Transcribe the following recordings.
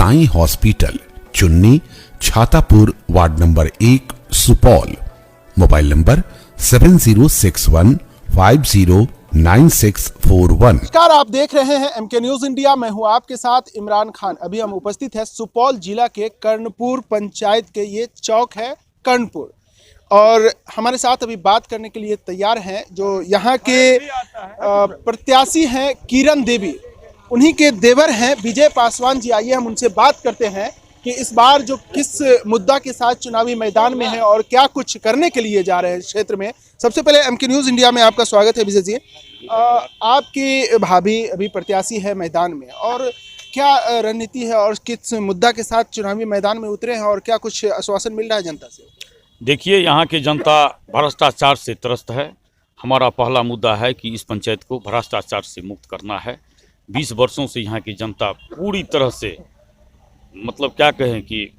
Sai hospital, Chunni, Chhatapur, ward number 1, Supaul. Mobile number 7061509641। नमस्कार, आप देख रहे हैं एमके न्यूज इंडिया। मैं हूं आपके साथ इमरान खान। अभी हम उपस्थित हैं सुपौल जिला के कर्णपुर पंचायत के ये चौक है कर्णपुर, और हमारे साथ अभी बात करने के लिए तैयार हैं जो यहाँ के प्रत्याशी हैं किरण देवी, उन्हीं के देवर हैं विजय पासवान जी। आइए हम उनसे बात करते हैं कि इस बार जो किस मुद्दा के साथ चुनावी मैदान में है और क्या कुछ करने के लिए जा रहे हैं क्षेत्र में। सबसे पहले एमके न्यूज इंडिया में आपका स्वागत है विजय जी। आपकी भाभी अभी प्रत्याशी है मैदान में, और क्या रणनीति है और किस मुद्दा के साथ चुनावी मैदान में उतरे हैं और क्या कुछ आश्वासन मिल रहा है जनता से? देखिए, यहाँ की जनता भ्रष्टाचार से त्रस्त है। हमारा पहला मुद्दा है कि इस पंचायत को भ्रष्टाचार से मुक्त करना है। 20 वर्षों से यहाँ की जनता पूरी तरह से मतलब क्या कहें कि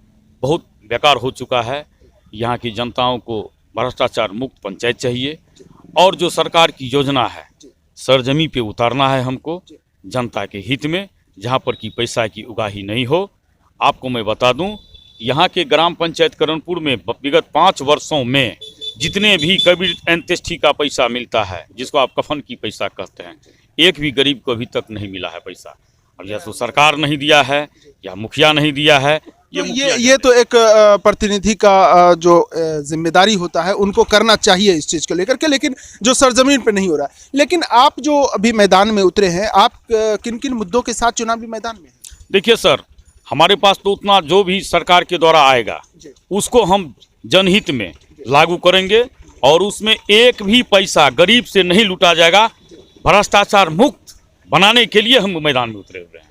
बहुत बेकार हो चुका है। यहाँ की जनताओं को भ्रष्टाचार मुक्त पंचायत चाहिए, और जो सरकार की योजना है सरजमी पे उतारना है हमको जनता के हित में, जहाँ पर कि पैसा की उगाही नहीं हो। आपको मैं बता दूं, यहाँ के ग्राम पंचायत कर्णपुर में विगत 5 वर्षों में जितने भी कबीर अंत्येष्टि का पैसा मिलता है, जिसको आप कफन की पैसा कहते हैं, एक भी गरीब को अभी तक नहीं मिला है पैसा। और या तो सरकार नहीं दिया है या मुखिया नहीं दिया है। ये तो एक प्रतिनिधि का जो जिम्मेदारी होता है उनको करना चाहिए इस चीज़ को लेकर के, लेकिन जो सरजमीन पे नहीं हो रहा है। लेकिन आप जो अभी मैदान में उतरे हैं, आप किन किन मुद्दों के साथ चुनावी मैदान में हैं? देखिए सर, हमारे पास तो उतना जो भी सरकार के द्वारा आएगा उसको हम जनहित में लागू करेंगे, और उसमें एक भी पैसा गरीब से नहीं लूटा जाएगा। भ्रष्टाचार मुक्त बनाने के लिए हम मैदान में उतरे हुए हैं।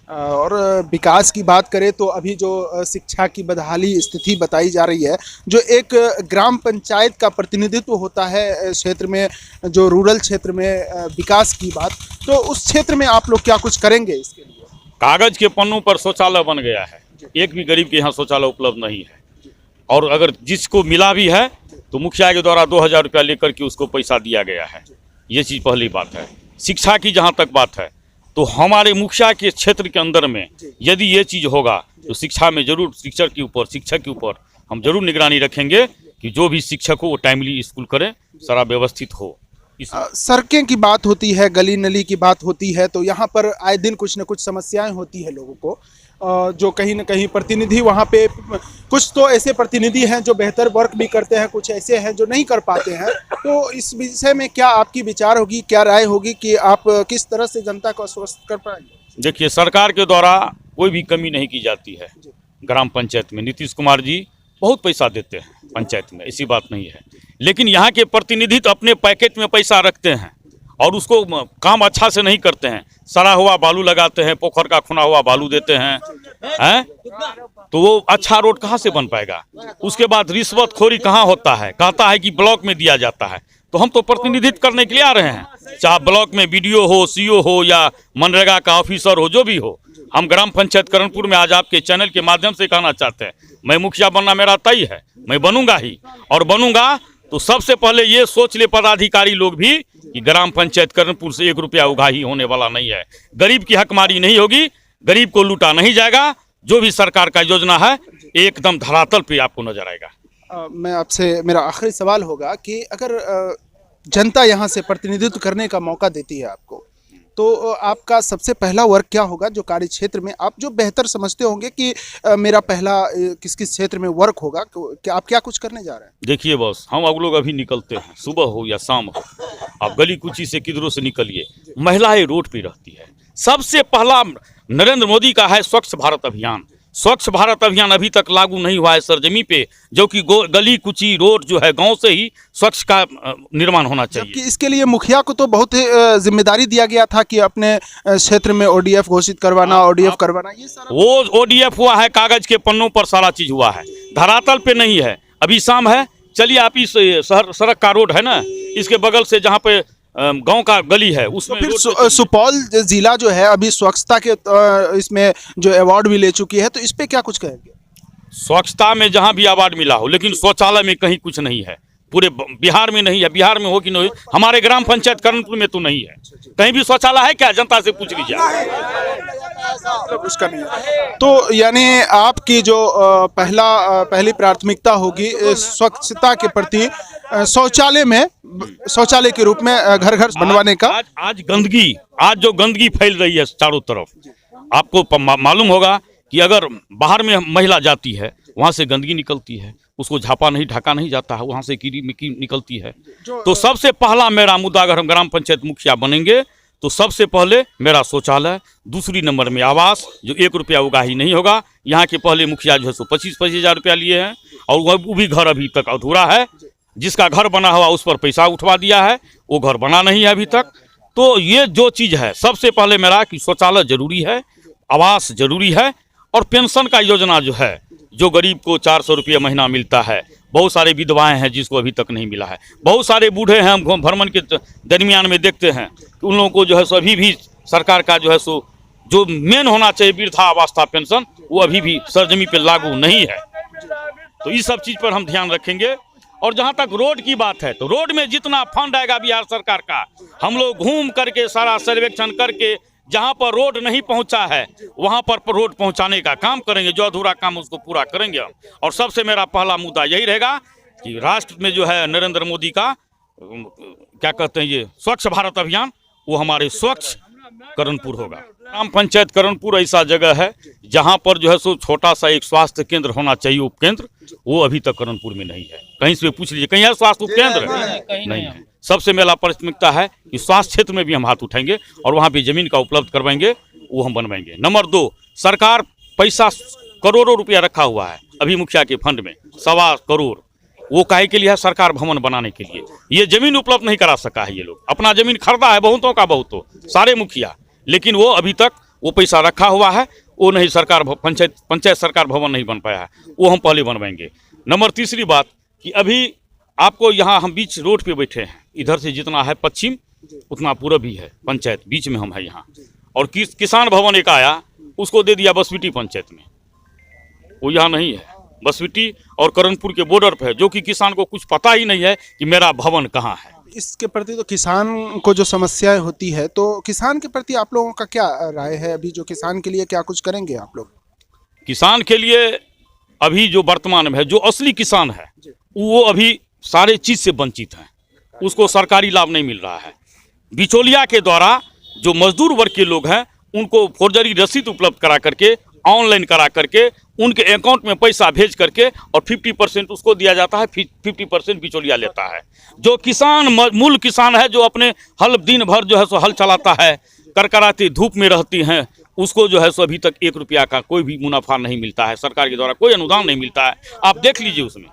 और विकास की बात करें तो अभी जो शिक्षा की बदहाली स्थिति बताई जा रही है, जो एक ग्राम पंचायत का प्रतिनिधित्व होता है क्षेत्र में, जो रूरल क्षेत्र में विकास की बात, तो उस क्षेत्र में आप लोग क्या कुछ करेंगे इसके लिए? कागज के पन्नों पर शौचालय बन गया है, एक भी गरीब के यहाँ शौचालय उपलब्ध नहीं है। और अगर जिसको मिला भी है तो मुखिया के द्वारा 2000 रुपया लेकर के उसको पैसा दिया गया है। ये चीज़ पहली बात है। शिक्षा की जहाँ तक बात है तो हमारे मुखिया के क्षेत्र के अंदर में यदि ये चीज़ होगा तो शिक्षा में जरूर शिक्षक के ऊपर हम जरूर निगरानी रखेंगे कि जो भी शिक्षक हो वो टाइमली स्कूल करें, सारा व्यवस्थित हो। सड़कें की बात होती है, गली नली की बात होती है, तो यहाँ पर आए दिन कुछ न कुछ समस्याएं होती है लोगों को, जो कहीं न कहीं प्रतिनिधि वहाँ पे, कुछ तो ऐसे प्रतिनिधि हैं जो बेहतर वर्क भी करते हैं, कुछ ऐसे हैं जो नहीं कर पाते हैं। तो इस विषय में क्या आपकी विचार होगी, क्या राय होगी कि आप किस तरह से जनता को आश्वस्त कर पाएंगे? देखिए, सरकार के द्वारा कोई भी कमी नहीं की जाती है। ग्राम पंचायत में नीतीश कुमार जी बहुत पैसा देते हैं पंचायत में, ऐसी बात नहीं है। लेकिन यहाँ के प्रतिनिधि तो अपने पैकेट में पैसा रखते हैं और उसको काम अच्छा से नहीं करते हैं। सड़ा हुआ बालू लगाते हैं, पोखर का खुना हुआ बालू देते हैं, तो वो अच्छा रोड कहाँ से बन पाएगा? उसके बाद रिश्वतखोरी कहाँ होता है? कहता है कि ब्लॉक में दिया जाता है। तो हम तो प्रतिनिधित्व करने के लिए आ रहे हैं, चाहे ब्लॉक में BDO हो, CO हो या मनरेगा का ऑफिसर हो, जो भी हो। हम ग्राम पंचायत कर्णपुर में आज आपके चैनल के माध्यम से कहना चाहते हैं, मैं मुखिया बनना मेरा तय है, मैं बनूंगा ही, और बनूंगा तो सबसे पहले ये सोच ले पदाधिकारी लोग भी कि ग्राम पंचायत कर्णपुर से 1 रुपया उगाही होने वाला नहीं है। गरीब की हकमारी नहीं होगी, गरीब को लूटा नहीं जाएगा। जो भी सरकार का योजना है एकदम धरातल पे आपको नजर आएगा। मैं आपसे, मेरा आखिरी सवाल होगा कि अगर जनता यहाँ से प्रतिनिधित्व करने का मौका देती है आपको, तो आपका सबसे पहला वर्क क्या होगा जो कार्य क्षेत्र में आप जो बेहतर समझते होंगे कि मेरा पहला किस किस क्षेत्र में वर्क होगा, कि आप क्या कुछ करने जा रहे हैं? देखिए बॉस, हम लोग अभी निकलते हैं, सुबह हो या शाम हो, आप गली कुची से किधरों से निकलिए, महिलाएं रोड पे रहती है। सबसे पहला नरेंद्र मोदी का है स्वच्छ भारत अभियान। स्वच्छ भारत अभियान अभी तक लागू नहीं हुआ है सरजमी पे, जो कि गली कुची रोड जो है गांव से ही स्वच्छ का निर्माण होना चाहिए। जबकि इसके लिए मुखिया को तो बहुत जिम्मेदारी दिया गया था कि अपने क्षेत्र में ODF घोषित करवाना, ODF करवाना, ये सारा वो ODF हुआ है, कागज के पन्नों पर सारा चीज हुआ है, धरातल पे नहीं है। अभी शाम है, चलिए आप इस सड़क का रोड है ना, इसके बगल से जहाँ पे गांव का गली है उसमें। तो फिर सुपौल जिला जो है अभी स्वच्छता के इसमें जो अवार्ड भी ले चुकी है, तो इस पे क्या कुछ कहेंगे? स्वच्छता में जहां भी अवार्ड मिला हो, लेकिन शौचालय में कहीं कुछ नहीं है। पूरे बिहार में नहीं है। बिहार में हो कि नहीं, हमारे ग्राम पंचायत कर्णपुर में तो नहीं है। कहीं भी शौचालय है क्या? जनता से पूछ लीजिए। उसका नहीं है। तो यानी आपकी जो पहली प्राथमिकता होगी स्वच्छता के प्रति, शौचालय के रूप में घर घर बनवाने का। आज जो गंदगी फैल रही है चारों तरफ, आपको मालूम होगा कि अगर बाहर में महिला जाती है वहाँ से गंदगी निकलती है, उसको ढका नहीं जाता है, वहाँ से कीड़ी मिट्टी निकलती है। तो सबसे पहला मेरा मुद्दा, अगर हम ग्राम पंचायत मुखिया बनेंगे तो सबसे पहले मेरा शौचालय, दूसरी नंबर में आवास, जो 1 रुपया उगा ही नहीं होगा। यहाँ के पहले मुखिया जो है सो 25-25 हज़ार रुपया लिए हैं, और वो भी घर अभी तक अधूरा है। जिसका घर बना हुआ उस पर पैसा उठवा दिया है, वो घर बना नहीं है अभी तक। तो ये जो चीज़ है, सबसे पहले मेरा कि शौचालय जरूरी है, आवास जरूरी है, और पेंशन का योजना जो है, जो गरीब को 400 रुपये महीना मिलता है। बहुत सारे विधवाएं हैं जिसको अभी तक नहीं मिला है। बहुत सारे बूढ़े हैं, हम भ्रमण के दरमियान में देखते हैं कि उन लोगों को जो है सो अभी भी सरकार का जो है सो जो मेन होना चाहिए वृद्धावस्था पेंशन, वो अभी भी सरजमी पे लागू नहीं है। तो इस सब चीज़ पर हम ध्यान रखेंगे। और जहाँ तक रोड की बात है, तो रोड में जितना फंड आएगा बिहार सरकार का, हम लोग घूम करके सारा सर्वेक्षण करके जहाँ पर रोड नहीं पहुँचा है वहाँ पर रोड पहुँचाने का काम करेंगे। जो अधूरा काम उसको पूरा करेंगे हम। और सबसे मेरा पहला मुद्दा यही रहेगा कि राष्ट्र में जो है नरेंद्र मोदी का क्या कहते हैं, ये स्वच्छ भारत अभियान, वो हमारे स्वच्छ कर्णपुर होगा। ग्राम पंचायत कर्णपुर ऐसा जगह है जहाँ पर जो है सो छोटा सा एक स्वास्थ्य केंद्र होना चाहिए, उपकेंद्र, वो अभी तक कर्णपुर में नहीं है। कहीं से पूछ लीजिए, कहीं है स्वास्थ्य उपकेंद्र? नहीं है। सबसे मेरा प्राथमिकता है कि स्वास्थ्य क्षेत्र में भी हम हाथ उठाएंगे और वहाँ पे जमीन का उपलब्ध करवाएंगे, वो हम बनवाएंगे। नंबर 2, सरकार पैसा करोड़ों रुपया रखा हुआ है अभी मुखिया के फंड में, 1.25 करोड़, वो काहे के लिए है? सरकार भवन बनाने के लिए। ये जमीन उपलब्ध नहीं करा सका है। ये लोग अपना जमीन खरीदा है, बहुतों का बहुतों, सारे मुखिया, लेकिन वो अभी तक वो पैसा रखा हुआ है, वो नहीं सरकार पंचायत सरकार भवन नहीं बन पाया है, वो हम पहले बनवाएंगे। नंबर 3 बात कि अभी आपको यहाँ हम बीच रोड पे बैठे हैं, इधर से जितना है पश्चिम उतना पूरब भी है पंचायत, बीच में हम है यहाँ। और किसान भवन एक आया, उसको दे दिया बसविटी पंचायत में, वो यहाँ नहीं है। बसविटी और कर्णपुर के बॉर्डर पे है, जो कि किसान को कुछ पता ही नहीं है कि मेरा भवन कहाँ है। इसके प्रति तो किसान को जो समस्याएं होती है, तो किसान के प्रति आप लोगों का क्या राय है? अभी जो किसान के लिए क्या कुछ करेंगे आप लोग? किसान के लिए अभी जो वर्तमान में है, जो असली किसान है, वो अभी सारे चीज़ से वंचित हैं, उसको सरकारी लाभ नहीं मिल रहा है। बिचौलिया के द्वारा जो मजदूर वर्ग के लोग हैं, उनको फौर्जरी रसीद उपलब्ध करा करके, ऑनलाइन करा करके, उनके अकाउंट में पैसा भेज करके और 50% उसको दिया जाता है, 50% बिचौलिया लेता है। जो किसान मूल किसान है, जो अपने हल दिन भर जो है सो हल चलाता है, करकराती धूप में रहती हैं, उसको जो है सो अभी तक 1 रुपया का कोई भी मुनाफा नहीं मिलता है, सरकार के द्वारा कोई अनुदान नहीं मिलता है। आप देख लीजिए उसमें।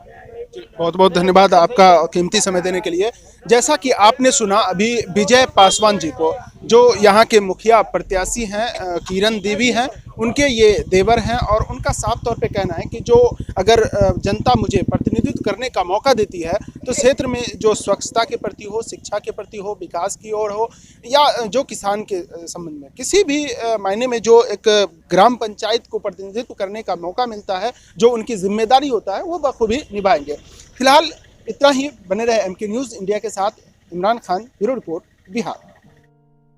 बहुत बहुत धन्यवाद आपका कीमती समय देने के लिए। जैसा कि आपने सुना अभी विजय पासवान जी को, जो यहाँ के मुखिया प्रत्याशी हैं, किरण देवी हैं, उनके ये देवर हैं, और उनका साफ तौर पे कहना है कि जो अगर जनता मुझे प्रतिनिधित्व करने का मौका देती है तो क्षेत्र में जो स्वच्छता के प्रति हो, शिक्षा के प्रति हो, विकास की ओर हो, या जो किसान के संबंध में किसी भी मायने में जो एक ग्राम पंचायत को प्रतिनिधित्व करने का मौका मिलता है, जो उनकी जिम्मेदारी होता है, वो बखूबी निभाएंगे। फिलहाल इतना ही। बने रहे MK न्यूज़ इंडिया के साथ। Imran Khan, bureau report, Bihar.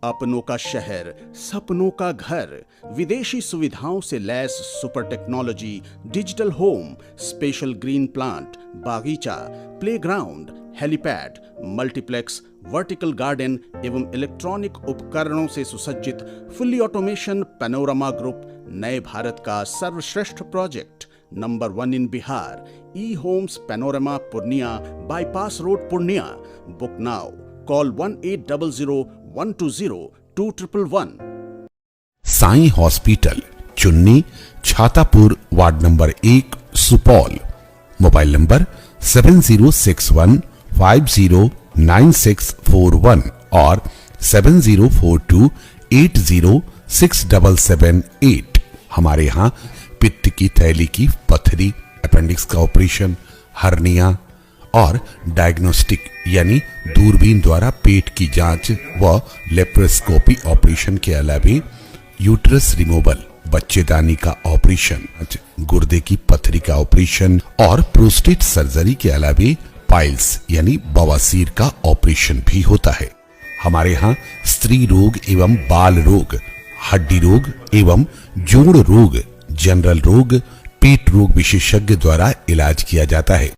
अपनों का शहर, सपनों का घर, विदेशी सुविधाओं से लैस super technology, digital home, special green plant, बागीचा, playground, helipad, multiplex, vertical garden एवं इलेक्ट्रॉनिक उपकरणों से सुसज्जित फुल्ली ऑटोमेशन पैनोरामा ग्रुप नए भारत का सर्वश्रेष्ठ project, number 1 in Bihar, E homes panorama Purnia, bypass road Purnia. Book now, call 1800-120-211। Sai hospital, Chunni, Chhatapur, ward number 1, Supaul. Mobile number 7061509641 और 7042806778। हमारे यहाँ पित्त की थैली की पथरी, अपेंडिक्स का ऑपरेशन, हर्निया और डायग्नोस्टिक यानी दूरबीन द्वारा पेट की जांच व लेप्रोस्कोपी ऑपरेशन के अलावा यूट्रस रिमूवल, बच्चेदानी का ऑपरेशन, गुर्दे की पथरी का ऑपरेशन और प्रोस्टेट सर्जरी के अलावा पाइल्स यानी बवासीर का ऑपरेशन भी होता है। हमारे यहाँ स्त्री रोग एवं बाल रोग, हड्डी रोग एवं जोड़ रोग, जनरल रोग, पेट रोग विशेषज्ञ द्वारा इलाज किया जाता है।